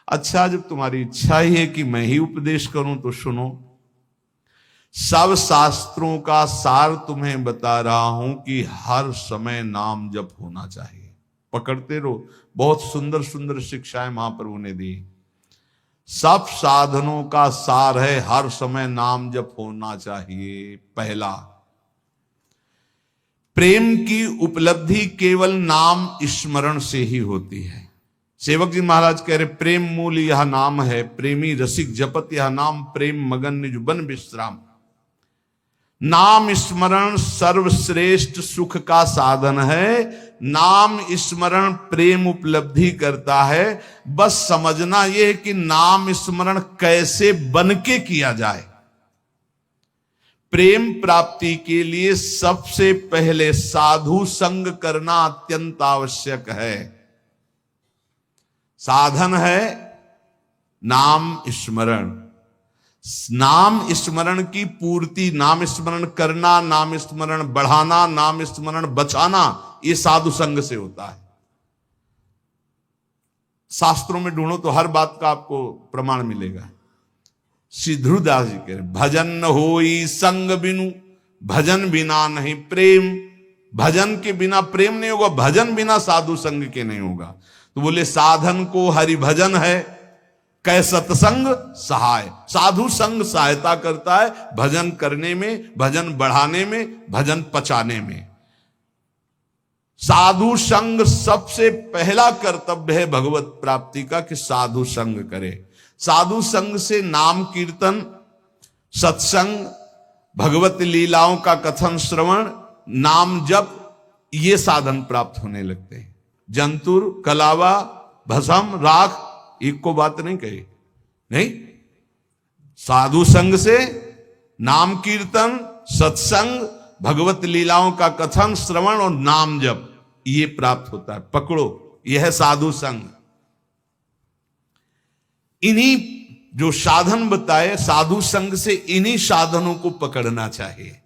अच्छा, जब तुम्हारी इच्छा ही है कि मैं ही उपदेश करूं तो सुनो। सब शास्त्रों का सार तुम्हें बता रहा हूं कि हर समय नाम जप होना चाहिए। पकड़ते रहो, बहुत सुंदर सुंदर शिक्षाएं महाप्रभु ने दी। सब साधनों का सार है हर समय नाम जप होना चाहिए। पहला, प्रेम की उपलब्धि केवल नाम स्मरण से ही होती है। सेवक जी महाराज कह रहे, प्रेम मूल यह नाम है, प्रेमी रसिक जपत यह नाम, प्रेम मगन निज बन विश्राम। नाम स्मरण सर्वश्रेष्ठ सुख का साधन है। नाम स्मरण प्रेम उपलब्धि करता है। बस समझना यह है कि नाम स्मरण कैसे बन के किया जाए। प्रेम प्राप्ति के लिए सबसे पहले साधु संग करना अत्यंत आवश्यक है। साधन है नाम स्मरण। नाम स्मरण की पूर्ति, नाम स्मरण करना, नाम स्मरण बढ़ाना, नाम स्मरण बचाना, ये साधु संग से होता है। शास्त्रों में ढूंढो तो हर बात का आपको प्रमाण मिलेगा। श्री ध्रुवदास जी कह रहे, भजन न होई संग बिनु, भजन बिना नहीं प्रेम। भजन के बिना प्रेम नहीं होगा, भजन बिना साधु संग के नहीं होगा। तो बोले साधन को हरि भजन है, कै सत्संग सहाय। साधु संग सहायता करता है भजन करने में, भजन बढ़ाने में, भजन पचाने में। साधु संग सबसे पहला कर्तव्य है भगवत प्राप्ति का, कि साधु संग करे। साधु संग से नाम कीर्तन, सत्संग, भगवत लीलाओं का कथन श्रवण, नाम जप, ये साधन प्राप्त होने लगते हैं। जंतुर, कलावा, भस्म, राख, एक को बात नहीं कही, नहीं। साधु संग से नाम कीर्तन, सत्संग, भगवत लीलाओं का कथन श्रवण और नाम जप, ये प्राप्त होता है। पकड़ो, यह है साधु संग। इन्हीं जो साधन बताए साधु संग से, इन्हीं साधनों को पकड़ना चाहिए।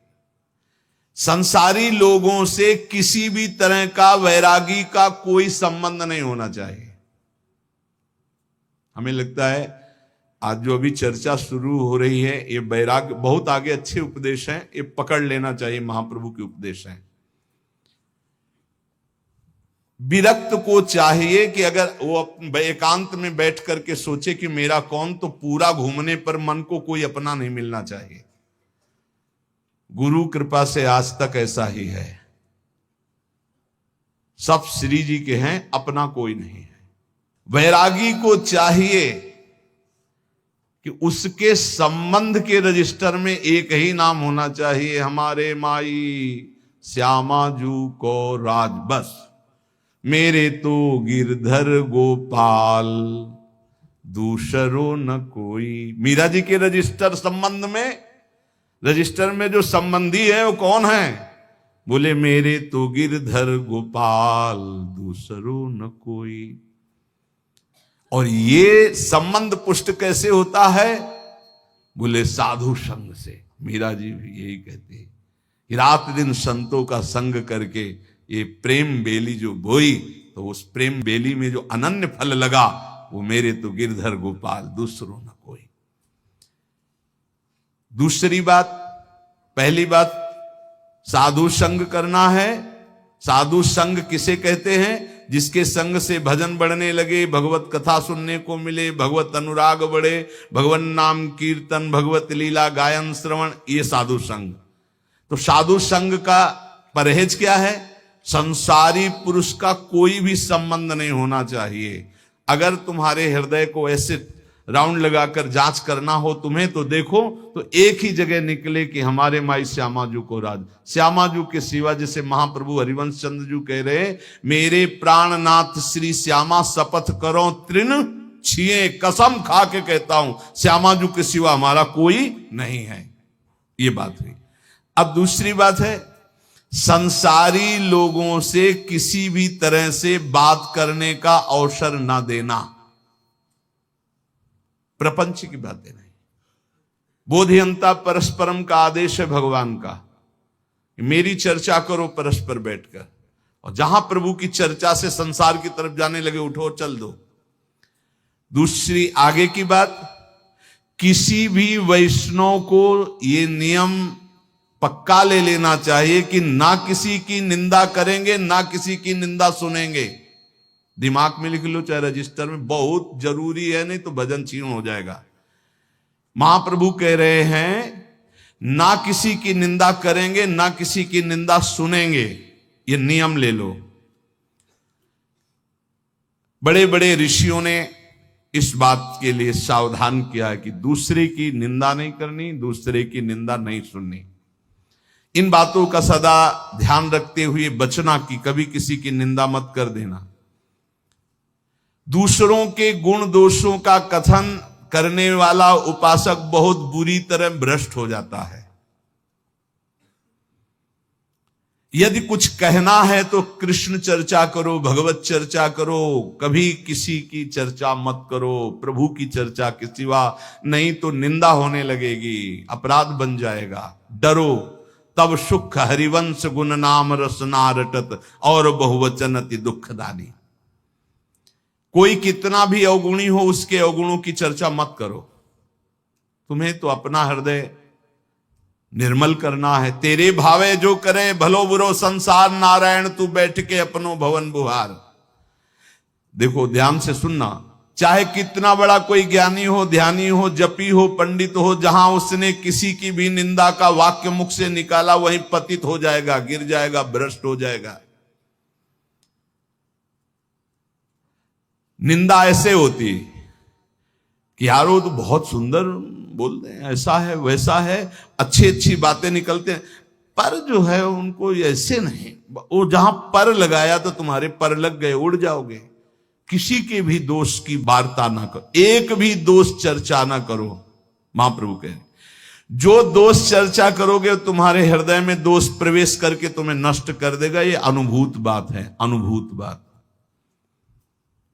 संसारी लोगों से किसी भी तरह का वैरागी का कोई संबंध नहीं होना चाहिए। हमें लगता है आज जो अभी चर्चा शुरू हो रही है, ये वैराग्य बहुत आगे अच्छे उपदेश हैं, ये पकड़ लेना चाहिए, महाप्रभु के उपदेश हैं। विरक्त को चाहिए कि अगर वो एकांत में बैठ करके सोचे कि मेरा कौन, तो पूरा घूमने पर मन को कोई अपना नहीं मिलना चाहिए। गुरु कृपा से आज तक ऐसा ही है, सब श्री जी के हैं, अपना कोई नहीं है। वैरागी को चाहिए कि उसके संबंध के रजिस्टर में एक ही नाम होना चाहिए, हमारे माई श्यामा जू को राज, बस। मेरे तो गिरधर गोपाल दूसरो न कोई। मीरा जी के रजिस्टर संबंध में, रजिस्टर में जो संबंधी है वो कौन है? बोले मेरे तो गिरधर गोपाल दूसरो न कोई। और ये संबंध पुष्ट कैसे होता है? बोले साधु संग से। मीरा जी भी यही कहते हैं कि रात दिन संतों का संग करके ये प्रेम बेली जो बोई, तो उस प्रेम बेली में जो अनन्य फल लगा, वो मेरे तो गिरधर गोपाल दूसरों न कोई। दूसरी बात, पहली बात साधु संग करना है। साधु संग किसे कहते हैं? जिसके संग से भजन बढ़ने लगे, भगवत कथा सुनने को मिले, भगवत अनुराग बढ़े, भगवान नाम कीर्तन, भगवत लीला गायन श्रवण, ये साधु संग। तो साधु संग का परहेज क्या है? संसारी पुरुष का कोई भी संबंध नहीं होना चाहिए। अगर तुम्हारे हृदय को ऐसे राउंड लगाकर जांच करना हो तुम्हें, तो देखो तो एक ही जगह निकले कि हमारे माई श्यामाजू को राज। श्यामाजू के सिवा, जैसे महाप्रभु हरिवंश चंद्र जी कह रहे, मेरे प्राणनाथ श्री श्यामा शपथ करो तृण छिए, कसम खा के कहता हूं श्यामाजू के सिवा हमारा कोई नहीं है। ये बात हुई। अब दूसरी बात है, संसारी लोगों से किसी भी तरह से बात करने का अवसर ना देना। प्रपंच की बातें नहीं। बोधियंता परस्परम का आदेश है भगवान का, मेरी चर्चा करो परस्पर बैठकर, और जहां प्रभु की चर्चा से संसार की तरफ जाने लगे, उठो चल दो। दूसरी आगे की बात, किसी भी वैष्णव को ये नियम पक्का ले लेना चाहिए कि ना किसी की निंदा करेंगे, ना किसी की निंदा सुनेंगे। दिमाग में लिख लो चाहे रजिस्टर में, बहुत जरूरी है, नहीं तो भजन छीण हो जाएगा। महाप्रभु कह रहे हैं ना किसी की निंदा करेंगे, ना किसी की निंदा सुनेंगे, ये नियम ले लो। बड़े बड़े ऋषियों ने इस बात के लिए सावधान किया है कि दूसरे की निंदा नहीं करनी, दूसरे की निंदा नहीं सुननी। इन बातों का सदा ध्यान रखते हुए बचना कि कभी किसी की निंदा मत कर देना। दूसरों के गुण दोषों का कथन करने वाला उपासक बहुत बुरी तरह भ्रष्ट हो जाता है। यदि कुछ कहना है तो कृष्ण चर्चा करो, भगवत चर्चा करो, कभी किसी की चर्चा मत करो, प्रभु की चर्चा के सिवा, नहीं तो निंदा होने लगेगी, अपराध बन जाएगा। डरो तब सुख हरिवंश गुण नाम रसना रटत और बहुवचन अति दुखदानी। कोई कितना भी अवगुणी हो उसके अवगुणों की चर्चा मत करो। तुम्हें तो अपना हृदय निर्मल करना है। तेरे भावे जो करे भलो बुरो संसार, नारायण तू बैठ के अपनो भवन बुहार। देखो ध्यान से सुनना, चाहे कितना बड़ा कोई ज्ञानी हो, ध्यानी हो, जपी हो, पंडित हो, जहां उसने किसी की भी निंदा का वाक्य मुख से निकाला वहीं पतित हो जाएगा, गिर जाएगा, भ्रष्ट हो जाएगा। निंदा ऐसे होती कि यार वो तो बहुत सुंदर बोलते हैं, ऐसा है वैसा है, अच्छी अच्छी बातें निकलते हैं, पर जो है उनको ऐसे नहीं। वो जहां पर लगाया तो तुम्हारे पर लग गए, उड़ जाओगे। किसी के भी दोष की वार्ता ना करो, एक भी दोष चर्चा ना करो। महाप्रभु कह रहे जो दोष चर्चा करोगे तुम्हारे हृदय में दोष प्रवेश करके तुम्हें नष्ट कर देगा। ये अनुभूत बात है, अनुभूत बात,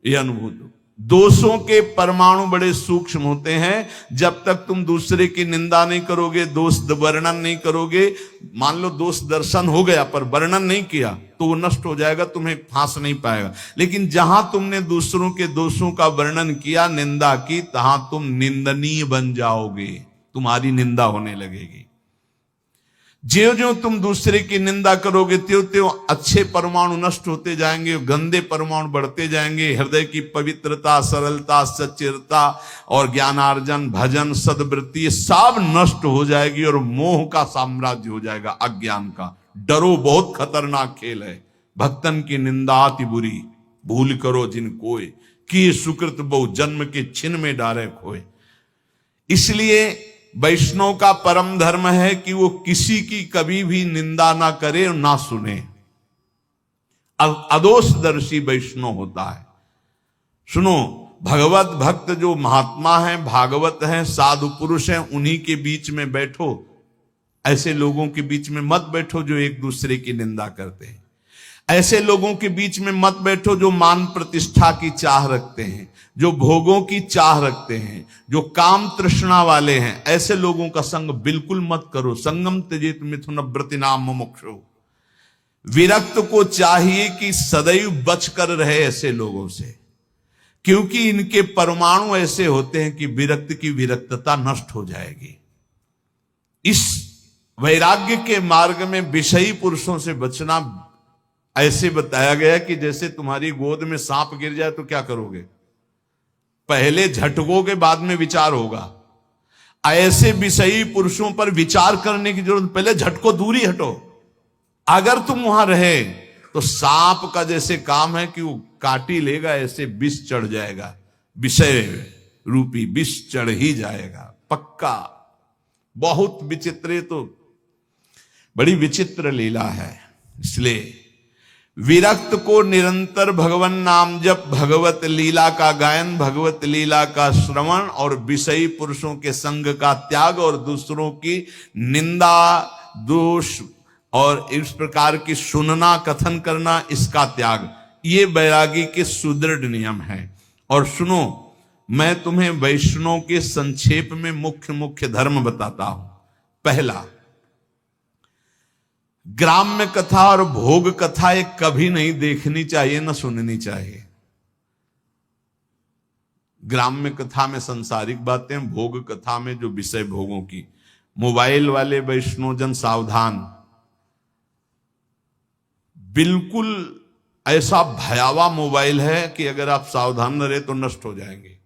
ये अनुभूत। दोषों के परमाणु बड़े सूक्ष्म होते हैं। जब तक तुम दूसरे की निंदा नहीं करोगे, दोष वर्णन नहीं करोगे, मान लो दोष दर्शन हो गया पर वर्णन नहीं किया तो वो नष्ट हो जाएगा, तुम्हें फांस नहीं पाएगा। लेकिन जहां तुमने दूसरों के दोषों का वर्णन किया, निंदा की, तहां तुम निंदनीय बन जाओगे, तुम्हारी निंदा होने लगेगी। ज्यों ज्यों तुम दूसरे की निंदा करोगे त्यों त्यों अच्छे परमाणु नष्ट होते जाएंगे, गंदे परमाणु बढ़ते जाएंगे। हृदय की पवित्रता, सरलता, सच्चिरता और ज्ञानार्जन, भजन, सद्वृत्ति सब नष्ट हो जाएगी और मोह का साम्राज्य हो जाएगा, अज्ञान का। डरो, बहुत खतरनाक खेल है। भक्तन की निंदा अति बुरी, भूल करो जिन कोय, कि सुकृत बहु जन्म के छिन में डारे खोए। इसलिए वैष्णव का परम धर्म है कि वो किसी की कभी भी निंदा ना करे और ना सुने। अदोषदर्शी वैष्णव होता है। सुनो, भगवत भक्त जो महात्मा है, भागवत है, साधु पुरुष है, उन्हीं के बीच में बैठो। ऐसे लोगों के बीच में मत बैठो जो एक दूसरे की निंदा करते हैं। ऐसे लोगों के बीच में मत बैठो जो मान प्रतिष्ठा की चाह रखते हैं, जो भोगों की चाह रखते हैं, जो काम तृष्णा वाले हैं। ऐसे लोगों का संग बिल्कुल मत करो। संगम त्यजेत मिथुन व्रतिनाम मुमुक्षु। विरक्त को चाहिए कि सदैव बचकर रहे ऐसे लोगों से, क्योंकि इनके परमाणु ऐसे होते हैं कि विरक्त की विरक्तता नष्ट हो जाएगी। इस वैराग्य के मार्ग में विषयी पुरुषों से बचना ऐसे बताया गया कि जैसे तुम्हारी गोद में सांप गिर जाए तो क्या करोगे? पहले झटकोगे, बाद में विचार होगा। ऐसे विषयी पुरुषों पर विचार करने की जरूरत, पहले झटको, दूरी हटो। अगर तुम वहां रहे तो सांप का जैसे काम है कि वो काटी लेगा, ऐसे विष चढ़ जाएगा, विषय रूपी विष चढ़ ही जाएगा पक्का। बहुत विचित्र, तो बड़ी विचित्र लीला है। इसलिए विरक्त को निरंतर भगवान नाम जप, भगवत लीला का गायन, भगवत लीला का श्रवण और विषयी पुरुषों के संग का त्याग और दूसरों की निंदा, दोष और इस प्रकार की सुनना, कथन करना, इसका त्याग, ये बैरागी के सुदृढ़ नियम है। और सुनो, मैं तुम्हें वैष्णव के संक्षेप में मुख्य मुख्य धर्म बताता हूं। पहला, ग्राम्य कथा और भोग कथा एक कभी नहीं देखनी चाहिए, न सुननी चाहिए। ग्राम्य कथा में सांसारिक बातें, भोग कथा में जो विषय भोगों की। मोबाइल वाले वैष्णवजन सावधान, बिल्कुल ऐसा भयावह मोबाइल है कि अगर आप सावधान न रहे तो नष्ट हो जाएंगे।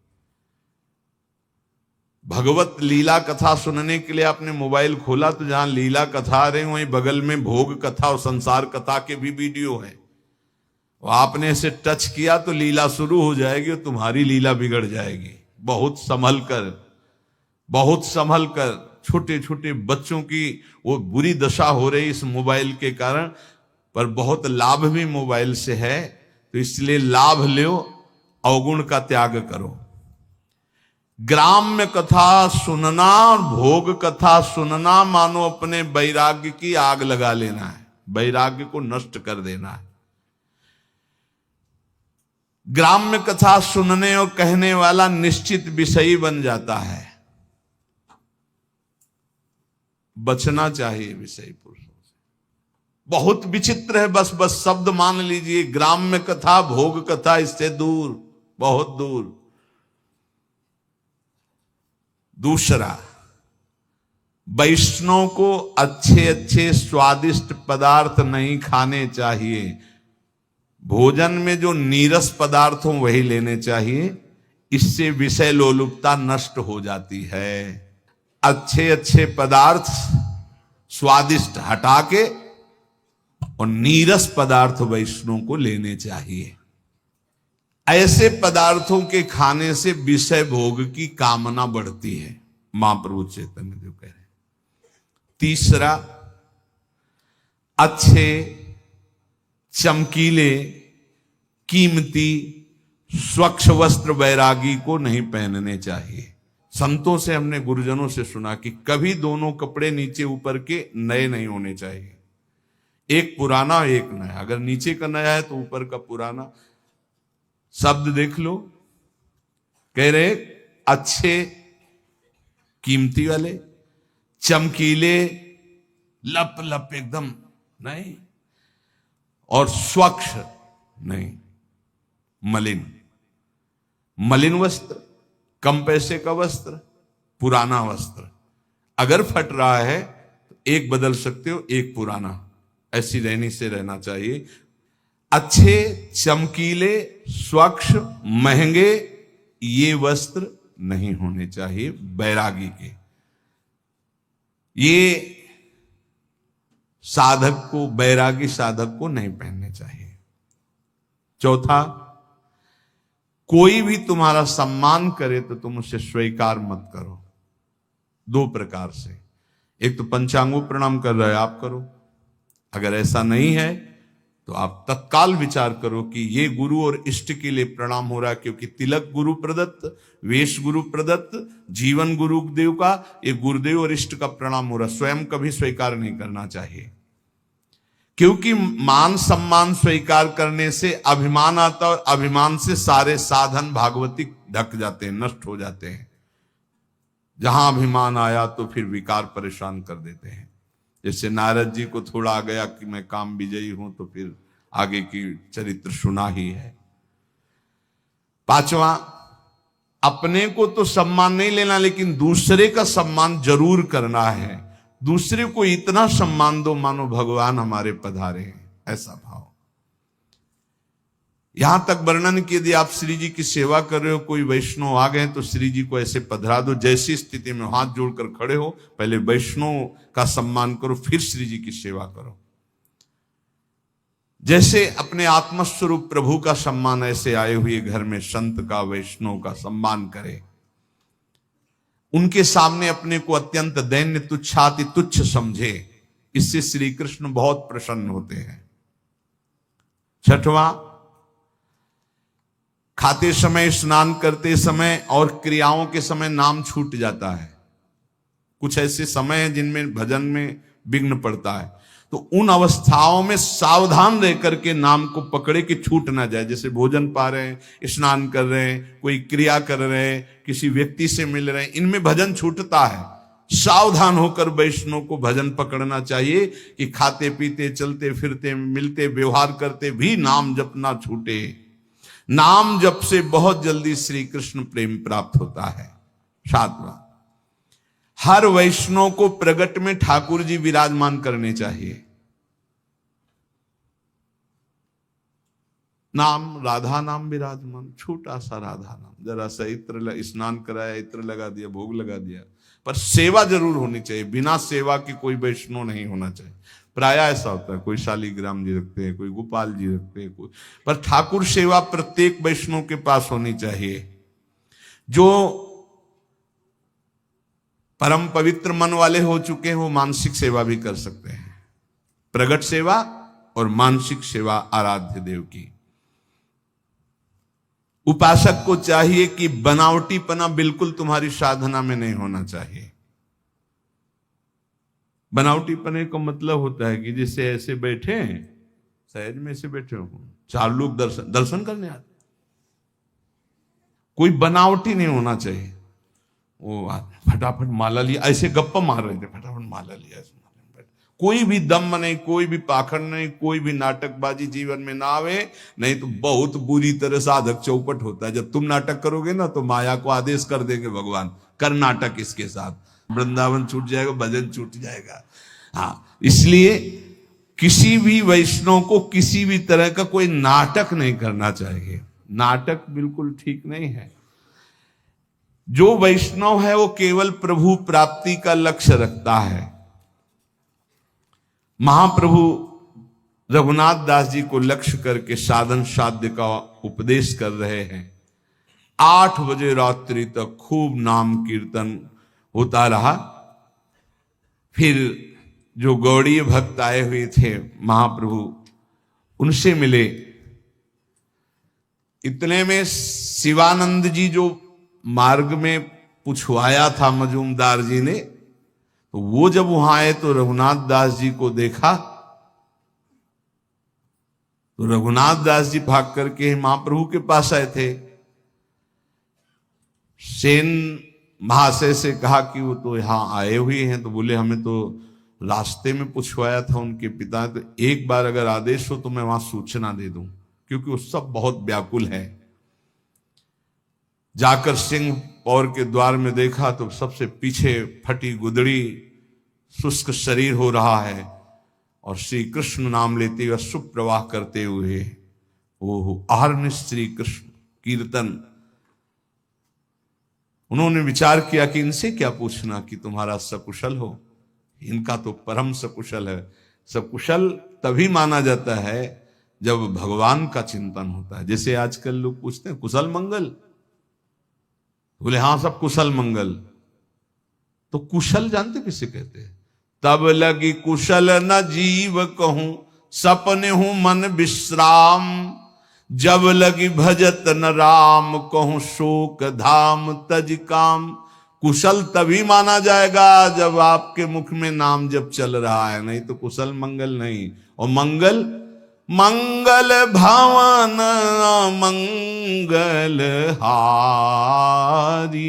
भगवत लीला कथा सुनने के लिए आपने मोबाइल खोला तो जहां लीला कथा आ रही वहीं बगल में भोग कथा और संसार कथा के भी वीडियो है। आपने इसे टच किया तो लीला शुरू हो जाएगी और तुम्हारी लीला बिगड़ जाएगी। बहुत संभल कर, बहुत संभल कर। छोटे छोटे बच्चों की वो बुरी दशा हो रही इस मोबाइल के कारण, पर बहुत लाभ भी मोबाइल से है, तो इसलिए लाभ लो, अवगुण का त्याग करो। ग्राम्य कथा सुनना और भोग कथा सुनना मानो अपने वैराग्य की आग लगा लेना है, वैराग्य को नष्ट कर देना है। ग्राम्य कथा सुनने और कहने वाला निश्चित विषयी बन जाता है। बचना चाहिए विषयी पुरुषों से। बहुत विचित्र है, बस बस शब्द मान लीजिए, ग्राम्य कथा भोग कथा इससे दूर, बहुत दूर। दूसरा, वैष्णव को अच्छे अच्छे स्वादिष्ट पदार्थ नहीं खाने चाहिए। भोजन में जो नीरस पदार्थ हो वही लेने चाहिए, इससे विषय लोलुपता नष्ट हो जाती है। अच्छे अच्छे पदार्थ स्वादिष्ट हटा के और नीरस पदार्थ वैष्णव को लेने चाहिए। ऐसे पदार्थों के खाने से विषय भोग की कामना बढ़ती है, महाप्रभु चैतन्य देव कह रहे हैं। तीसरा, अच्छे चमकीले कीमती स्वच्छ वस्त्र वैरागी को नहीं पहनने चाहिए। संतों से हमने गुरुजनों से सुना कि कभी दोनों कपड़े नीचे ऊपर के नए नहीं होने चाहिए, एक पुराना एक नया। अगर नीचे का नया है तो ऊपर का पुराना। शब्द देख लो, कह रहे अच्छे कीमती वाले, चमकीले, लप लप एकदम नहीं, और स्वच्छ नहीं, मलिन। मलिन वस्त्र, कम पैसे का वस्त्र, पुराना वस्त्र। अगर फट रहा है तो एक बदल सकते हो, एक पुराना। ऐसी रहनी से रहना चाहिए। अच्छे चमकीले स्वच्छ महंगे ये वस्त्र नहीं होने चाहिए बैरागी के। ये साधक को, बैरागी साधक को नहीं पहनने चाहिए। चौथा, कोई भी तुम्हारा सम्मान करे तो तुम उसे स्वीकार मत करो। दो प्रकार से, एक तो पंचांगों प्रणाम कर रहे आप करो, अगर ऐसा नहीं है तो आप तत्काल विचार करो कि ये गुरु और इष्ट के लिए प्रणाम हो रहा है, क्योंकि तिलक गुरु प्रदत्त, वेश गुरु प्रदत्त, जीवन गुरुदेव का, ये गुरुदेव और इष्ट का प्रणाम हो रहा है। स्वयं कभी स्वीकार नहीं करना चाहिए, क्योंकि मान सम्मान स्वीकार करने से अभिमान आता है, और अभिमान से सारे साधन भागवतिक ढक जाते हैं, नष्ट हो जाते हैं। जहां अभिमान आया तो फिर विकार परेशान कर देते हैं। जैसे नारद जी को थोड़ा आ गया कि मैं काम विजयी हूं, तो फिर आगे की चरित्र सुना ही है। पांचवा, अपने को तो सम्मान नहीं लेना, लेकिन दूसरे का सम्मान जरूर करना है। दूसरे को इतना सम्मान दो मानो भगवान हमारे पधारे हैं, ऐसा भाव। यहां तक वर्णन कि यदि आप श्री जी की सेवा कर रहे हो, कोई वैष्णव आ गए तो श्री जी को ऐसे पधरा दो, जैसी स्थिति में हाथ जोड़कर खड़े हो, पहले वैष्णव का सम्मान करो, फिर श्री जी की सेवा करो। जैसे अपने आत्मस्वरूप प्रभु का सम्मान, ऐसे आए हुए घर में संत का, वैष्णव का सम्मान करे। उनके सामने अपने को अत्यंत दैन्य तुच्छाति तुच्छ समझे, इससे श्री कृष्ण बहुत प्रसन्न होते हैं। छठवां, खाते समय, स्नान करते समय और क्रियाओं के समय नाम छूट जाता है। कुछ ऐसे समय हैं जिनमें भजन में विघ्न पड़ता है, तो उन अवस्थाओं में सावधान रह करके नाम को पकड़े कि छूट ना जाए। जैसे भोजन पा रहे हैं, स्नान कर रहे हैं, कोई क्रिया कर रहे हैं, किसी व्यक्ति से मिल रहे हैं, इनमें भजन छूटता है। सावधान होकर वैष्णव को भजन पकड़ना चाहिए कि खाते पीते, चलते फिरते, मिलते, व्यवहार करते भी नाम जप ना छूटे। नाम जप से बहुत जल्दी श्री कृष्ण प्रेम प्राप्त होता है। 7वां, हर वैष्णव को प्रगट में ठाकुर जी विराजमान करने चाहिए। नाम, राधा नाम विराजमान, छोटा सा राधा नाम, जरा सा इत्र, स्नान कराया, इत्र लगा दिया, भोग लगा दिया, पर सेवा जरूर होनी चाहिए। बिना सेवा की कोई वैष्णव नहीं होना चाहिए। प्राय ऐसा होता है, कोई शालीग्राम जी रखते हैं, कोई गोपाल जी रखते हैं, कोई, पर ठाकुर सेवा प्रत्येक वैष्णव के पास होनी चाहिए। जो परम पवित्र मन वाले हो चुके हैं वो मानसिक सेवा भी कर सकते हैं, प्रगट सेवा और मानसिक सेवा आराध्य देव की। उपासक को चाहिए कि बनावटीपना बिल्कुल तुम्हारी साधना में नहीं होना चाहिए। बनावटीपने का मतलब होता है कि जैसे ऐसे बैठे हैं, सहज में ऐसे बैठे हो, 4 लोग दर्शन करने आते, कोई बनावटी नहीं होना चाहिए। वो फटाफट माला लिया, ऐसे गप्पा मार रहे थे, फटाफट माला लिया, कोई भी दम नहीं, कोई भी पाखंड नहीं, कोई भी नाटकबाजी जीवन में ना आवे, नहीं तो बहुत बुरी तरह साधक चौपट होता है। जब तुम नाटक करोगे ना तो माया को आदेश कर देंगे भगवान, कर नाटक इसके साथ, वृंदावन छूट जाएगा, भजन छूट जाएगा। हाँ, इसलिए किसी भी वैष्णव को किसी भी तरह का कोई नाटक नहीं करना चाहिए। नाटक बिल्कुल ठीक नहीं है। जो वैष्णव है वो केवल प्रभु प्राप्ति का लक्ष्य रखता है। महाप्रभु रघुनाथ दास जी को लक्ष्य करके साधन साध्य का उपदेश कर रहे हैं। 8 बजे रात्रि तक खूब नाम कीर्तन होता रहा। फिर जो गौड़ीय भक्त आए हुए थे महाप्रभु उनसे मिले। इतने में शिवानंद जी जो मार्ग में पूछवाया था मजूमदार जी ने, तो वो जब वहां आए तो रघुनाथ दास जी को देखा, तो रघुनाथ दास जी भाग करके महाप्रभु के पास आए थे। सेन महाशय से कहा कि वो तो यहां आए हुए हैं, तो बोले हमें तो रास्ते में पूछवाया था उनके पिता, तो एक बार अगर आदेश हो तो मैं वहां सूचना दे दूं, क्योंकि वो सब बहुत व्याकुल है। जाकर सिंह पौर के द्वार में देखा तो सबसे पीछे फटी गुदड़ी, शुष्क शरीर हो रहा है, और श्री कृष्ण नाम लेते हुए सुप्रवाह करते हुए वो आहर्निश श्री कृष्ण कीर्तन। उन्होंने विचार किया कि इनसे क्या पूछना कि तुम्हारा सकुशल हो, इनका तो परम सकुशल है। सकुशल तभी माना जाता है जब भगवान का चिंतन होता है। जैसे आजकल लोग पूछते हैं कुशल मंगल, बोले हाँ सब कुशल मंगल, तो कुशल जानते किसे कहते हैं? तब लगी कुशल न जीव कहूं, सपने हूं मन विश्राम, जब लगी भजत न राम कहूं, शोक धाम तज काम। कुशल तभी माना जाएगा जब आपके मुख में नाम जब चल रहा है, नहीं तो कुशल मंगल नहीं। और मंगल, मंगल भवन मंगल हारी,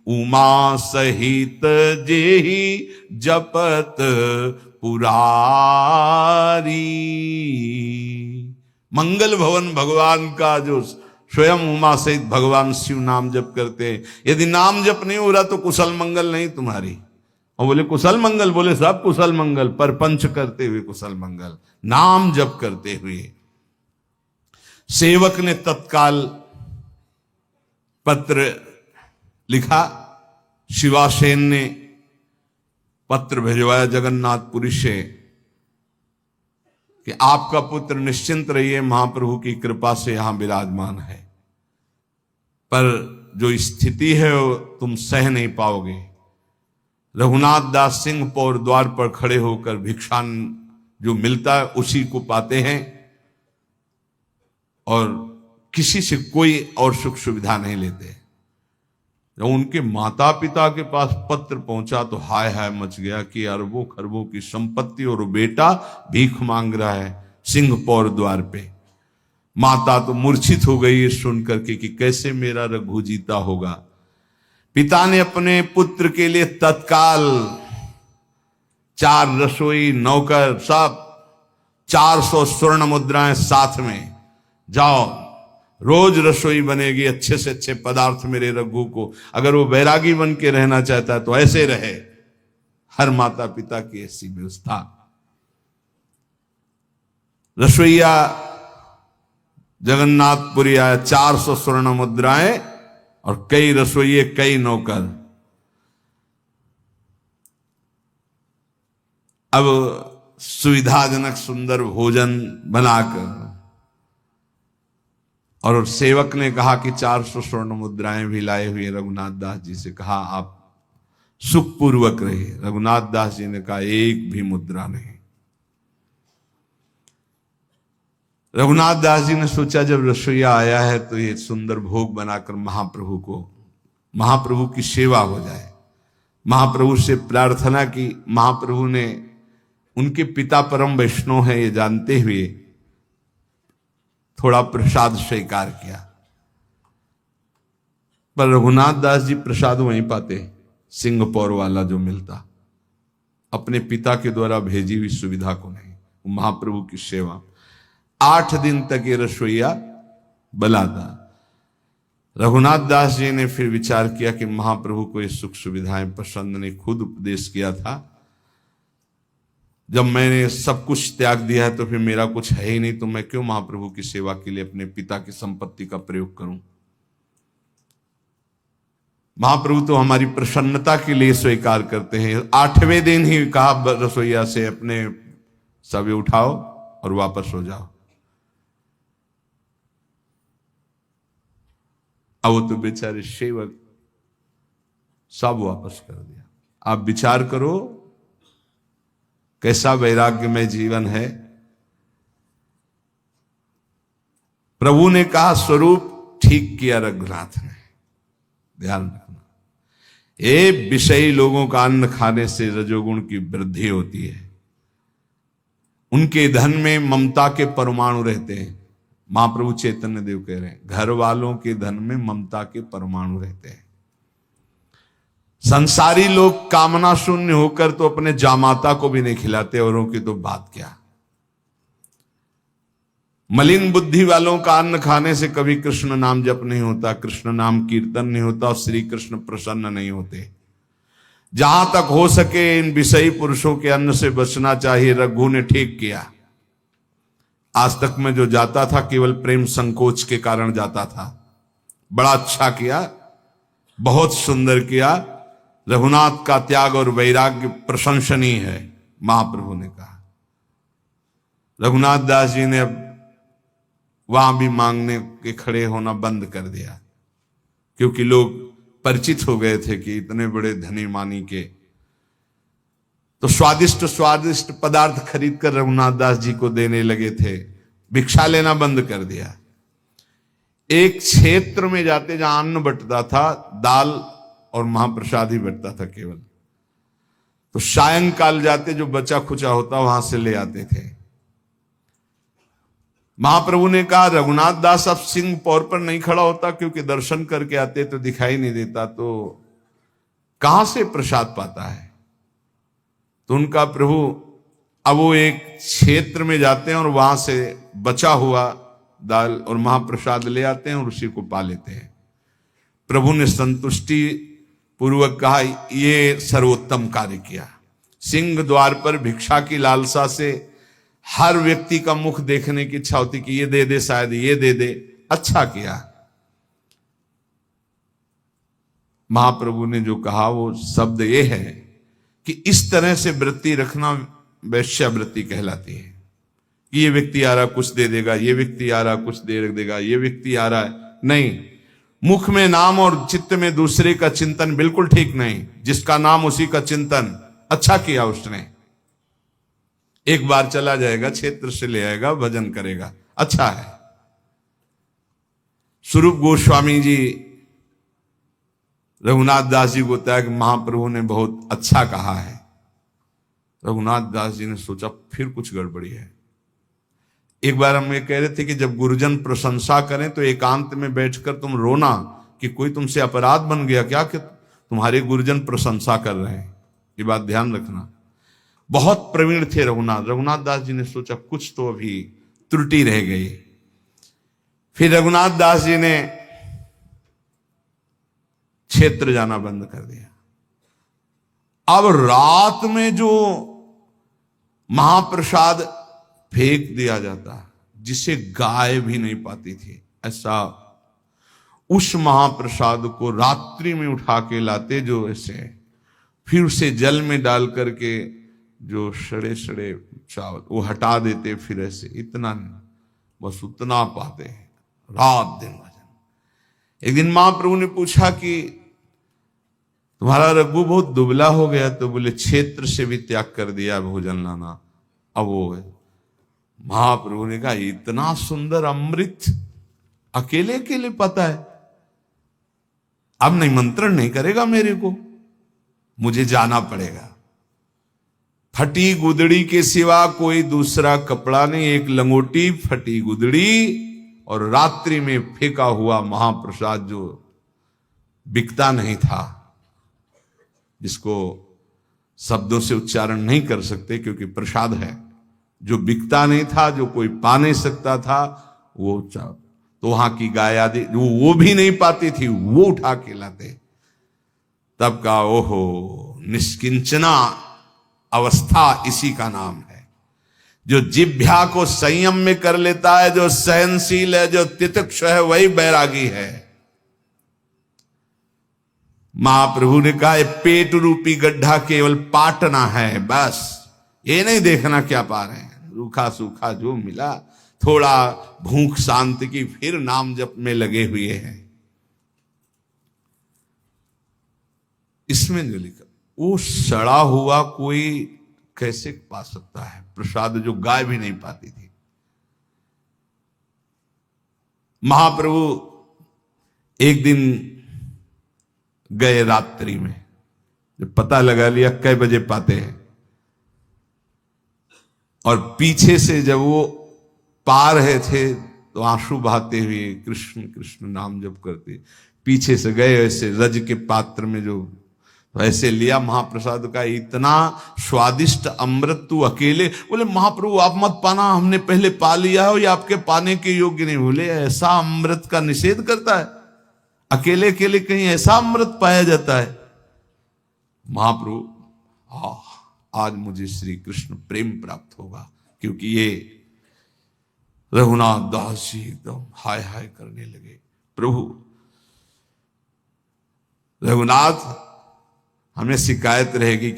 उमा सहित जेहि जपत पुरारी। मंगल भवन भगवान का जो स्वयं उमा सहित भगवान शिव नाम जप करते हैं। यदि नाम जप नहीं हो रहा तो कुशल मंगल नहीं तुम्हारी। और बोले कुशल मंगल, बोले सब कुशल मंगल, पर पंच करते हुए कुशल मंगल, नाम जप करते हुए। सेवक ने तत्काल पत्र लिखा, शिवासेन ने पत्र भिजवाया जगन्नाथपुरी से कि आपका पुत्र निश्चिंत रहिए, महाप्रभु की कृपा से यहां विराजमान है, पर जो स्थिति है वो तुम सह नहीं पाओगे। रघुनाथ दास सिंह पौर द्वार पर खड़े होकर भिक्षान जो मिलता है उसी को पाते हैं, और किसी से कोई और सुख सुविधा नहीं लेते। जब उनके माता पिता के पास पत्र पहुंचा तो हाय हाय मच गया कि अरबों खरबों की संपत्ति और बेटा भीख मांग रहा है सिंह पौर द्वार पे। माता तो मूर्छित हो गई है सुन करके कि कैसे मेरा रघु जीता होगा। पिता ने अपने पुत्र के लिए तत्काल 4 रसोई, नौकर, सब 400 स्वर्ण मुद्राएं साथ में जाओ रोज रसोई बनेगी, अच्छे से अच्छे पदार्थ मेरे रघु को। अगर वो बैरागी बन के रहना चाहता है तो ऐसे रहे। हर माता पिता की ऐसी व्यवस्था। रसोईया जगन्नाथपुरी आया, 400 स्वर्ण मुद्राएं और कई रसोइये, कई नौकर। अब सुविधाजनक सुंदर भोजन बनाकर, और सेवक ने कहा कि 400 स्वर्ण मुद्राएं भी लाए हुए रघुनाथ दास जी से कहा आप सुखपूर्वक रहे। रघुनाथ दास जी ने कहा एक भी मुद्रा नहीं। रघुनाथ दास जी ने सोचा जब रसोईया आया है तो ये सुंदर भोग बनाकर महाप्रभु की सेवा हो जाए। महाप्रभु से प्रार्थना की। महाप्रभु ने, उनके पिता परम वैष्णव हैं ये जानते हुए, थोड़ा प्रसाद स्वीकार किया। पर रघुनाथ दास जी प्रसाद वहीं पाते, सिंहपौर वाला जो मिलता, अपने पिता के द्वारा भेजी हुई सुविधा को नहीं। महाप्रभु की सेवा 8 दिन तक ये रसोईया बलाता। रघुनाथ दास जी ने फिर विचार किया कि महाप्रभु को ये सुख सुविधाएं पसंद नहीं। खुद उपदेश किया था, जब मैंने सब कुछ त्याग दिया है तो फिर मेरा कुछ है ही नहीं, तो मैं क्यों महाप्रभु की सेवा के लिए अपने पिता की संपत्ति का प्रयोग करूं। महाप्रभु तो हमारी प्रसन्नता के लिए स्वीकार करते हैं। 8वें दिन ही कहा रसोईया से अपने सब उठाओ और वापस हो जाओ। अब वो तो बेचारे सेवक सब वापस कर दिया। आप विचार करो कैसा वैराग्यमय जीवन है। प्रभु ने कहा स्वरूप ठीक किया रघुनाथ ने। ध्यान रखना, ये विषयी लोगों का अन्न खाने से रजोगुण की वृद्धि होती है। उनके धन में ममता के परमाणु रहते हैं। महाप्रभु चैतन्य देव कह रहे हैं, घर वालों के धन में ममता के परमाणु रहते हैं। संसारी लोग कामना शून्य होकर तो अपने जामाता को भी नहीं खिलाते, औरों की तो बात क्या। मलिन बुद्धि वालों का अन्न खाने से कभी कृष्ण नाम जप नहीं होता, कृष्ण नाम कीर्तन नहीं होता और श्री कृष्ण प्रसन्न नहीं होते। जहां तक हो सके इन विषयी पुरुषों के अन्न से बचना चाहिए। रघु ने ठीक किया। आज तक में जो जाता था केवल प्रेम संकोच के कारण जाता था। बड़ा अच्छा किया, बहुत सुंदर किया। रघुनाथ का त्याग और वैराग्य प्रशंसनीय है, महाप्रभु ने कहा। रघुनाथ दास जी ने अब वहां भी मांगने के खड़े होना बंद कर दिया, क्योंकि लोग परिचित हो गए थे कि इतने बड़े धनी मानी के। तो स्वादिष्ट स्वादिष्ट पदार्थ खरीद कर रघुनाथ दास जी को देने लगे थे। भिक्षा लेना बंद कर दिया। एक क्षेत्र में जाते जहां अन्न बंटता था, दाल और महाप्रसाद ही बंटता था केवल, तो सायंकाल जाते जो बचा खुचा होता वहां से ले आते थे। महाप्रभु ने कहा रघुनाथ दास अब सिंह पौर पर नहीं खड़ा होता, क्योंकि दर्शन करके आते तो दिखाई नहीं देता, तो कहां से प्रसाद पाता है। तो उनका प्रभु अब वो एक क्षेत्र में जाते हैं और वहां से बचा हुआ दाल और महाप्रसाद ले आते हैं और उसी को पा लेते हैं। प्रभु ने संतुष्टि पूर्वक कहा ये सर्वोत्तम कार्य किया। सिंह द्वार पर भिक्षा की लालसा से हर व्यक्ति का मुख देखने की इच्छा होती कि ये दे दे, शायद ये दे दे। अच्छा किया। महाप्रभु ने जो कहा वो शब्द ये है कि इस तरह से वृत्ति रखना वैश्यावृत्ति कहलाती है। कि ये व्यक्ति आ रहा कुछ दे देगा, ये व्यक्ति आ रहा कुछ दे देगा, ये व्यक्ति आ रहा है, नहीं। मुख में नाम और चित्त में दूसरे का चिंतन बिल्कुल ठीक नहीं। जिसका नाम उसी का चिंतन। अच्छा किया उसने। एक बार चला जाएगा, क्षेत्र से ले आएगा, भजन करेगा, अच्छा है। स्वरूप गोस्वामी जी रघुनाथ दास जी को बताया कि महाप्रभु ने बहुत अच्छा कहा है। रघुनाथ दास जी ने सोचा फिर कुछ गड़बड़ी है। एक बार हम ये कह रहे थे कि जब गुरुजन प्रशंसा करें तो एकांत में बैठकर तुम रोना कि कोई तुमसे अपराध बन गया क्या कि तुम्हारे गुरुजन प्रशंसा कर रहे हैं। ये बात ध्यान रखना। बहुत प्रवीण थे रघुनाथ दास जी ने सोचा कुछ तो अभी त्रुटि रह गई। फिर रघुनाथ दास जी ने क्षेत्र जाना बंद कर दिया। अब रात में जो महाप्रसाद फेंक दिया जाता, जिसे गाय भी नहीं पाती थी, ऐसा उस महाप्रसाद को रात्रि में उठा के लाते जो ऐसे, फिर उसे जल में डाल करके जो सड़े सड़े चावल वो हटा देते, फिर ऐसे इतना बस उतना पाते हैं रात दिन भजन। एक दिन महाप्रभु ने पूछा कि तुम्हारा रघु बहुत दुबला हो गया, तो बोले क्षेत्र से भी त्याग कर दिया भोजन लाना। अब वो है महाप्रभु ने कहा इतना सुंदर अमृत अकेले अकेले पता है, अब निमंत्रण नहीं करेगा मेरे को, मुझे जाना पड़ेगा। फटी गुदड़ी के सिवा कोई दूसरा कपड़ा नहीं, एक लंगोटी, फटी गुदड़ी और रात्रि में फेंका हुआ महाप्रसाद जो बिकता नहीं था, जिसको शब्दों से उच्चारण नहीं कर सकते क्योंकि प्रसाद है, जो बिकता नहीं था, जो कोई पा नहीं सकता था, वो तो वहां की गाय आदि वो भी नहीं पाती थी, वो उठा के लाते। तब का ओहो निष्किंचना अवस्था इसी का नाम है। जो जिह्वा को संयम में कर लेता है, जो सहनशील है, जो तितिक्ष है, वही बैरागी है। महाप्रभु ने कहा पेट रूपी गड्ढा केवल पाटना है, बस ये नहीं देखना क्या पा रहे हैं, रूखा सूखा जो मिला, थोड़ा भूख शांति की, फिर नाम जप में लगे हुए हैं। इसमें जो लिखा वो सड़ा हुआ कोई कैसे पा सकता है प्रसाद, जो गाय भी नहीं पाती थी। महाप्रभु एक दिन गए रात्रि में, जब पता लगा लिया कै बजे पाते हैं, और पीछे से जब वो पा रहे थे तो आंसू बहाते हुए कृष्ण कृष्ण नाम जप करते पीछे से गए, ऐसे रज के पात्र में जो ऐसे लिया महाप्रसाद का, इतना स्वादिष्ट अमृत तू अकेले। बोले महाप्रभु आप मत पाना, हमने पहले पा लिया है, ये आपके पाने के योग्य नहीं। बोले ऐसा अमृत का निषेध करता है, अकेले अकेले कहीं ऐसा अमृत पाया जाता है। महाप्रभु आज मुझे श्री कृष्ण प्रेम प्राप्त होगा, क्योंकि ये रघुनाथ दास जी एकदम हाय हाय करने लगे। प्रभु रघुनाथ, हमें शिकायत रहेगी कि